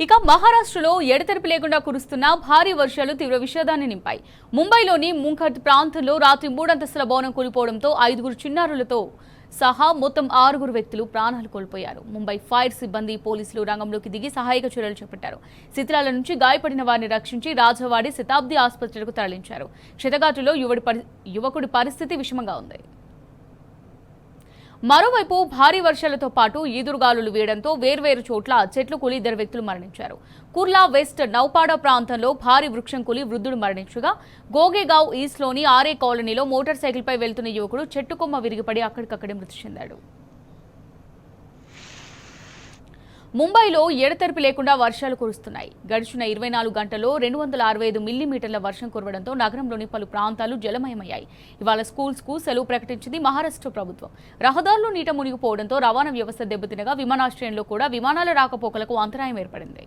ఇక మహారాష్ట్రలో ఎడతెరిపి లేకుండా కురుస్తున్న భారీ వర్షాలు తీవ్ర విషాదాన్ని నింపాయి. ముంబైలోని ముంఖర్ద్ ప్రాంతంలో రాత్రి 3 అంతస్తుల భవనం కూలిపోవడంతో 5 చిన్నారులతో సహా మొత్తం 6 వ్యక్తులు ప్రాణాలు కోల్పోయారు. ముంబై ఫైర్ సిబ్బంది, పోలీసులు రంగంలోకి దిగి సహాయక చర్యలు చేపట్టారు. శిథిలాల నుంచి గాయపడిన వారిని రక్షించి రాజవాడి శతాబ్ది ఆసుపత్రికి తరలించారు. క్షతగాతుల్లో యువకుడి పరిస్థితి విషమంగా ఉంది. మరోవైపు భారీ వర్షాలతో పాటు ఈదురుగాలులు వీయడంతో వేర్వేరు చోట్ల చెట్లు కూలి 2 వ్యక్తులు మరణించారు. కుర్లా వెస్ట్ నౌపాడ ప్రాంతంలో భారీ వృక్షం కూలి వృద్ధుడు మరణించగా, గోగేగావ్ ఈస్ట్లోని ఆర్ఏ కాలనీలో మోటార్ సైకిల్పై వెళ్తున్న యువకుడు చెట్టు కొమ్మ విరిగిపడి అక్కడికక్కడే మృతి చెందాడు. ముంబైలో ఎడతెరిపి లేకుండా వర్షాలు కురుస్తున్నాయి. గడిచిన 24 గంటల్లో 265 మిల్లీమీటర్ల వర్షం కురవడంతో నగరంలోని పలు ప్రాంతాలు జలమయమయ్యాయి. ఇవాళ స్కూల్స్కు సెలవు ప్రకటించింది మహారాష్ట్ర ప్రభుత్వం. రహదారులు నీట మునిగిపోవడంతో రవాణా వ్యవస్థ దెబ్బతినగా విమానాశ్రయంలో కూడా విమానాల రాకపోకలకు అంతరాయం ఏర్పడింది.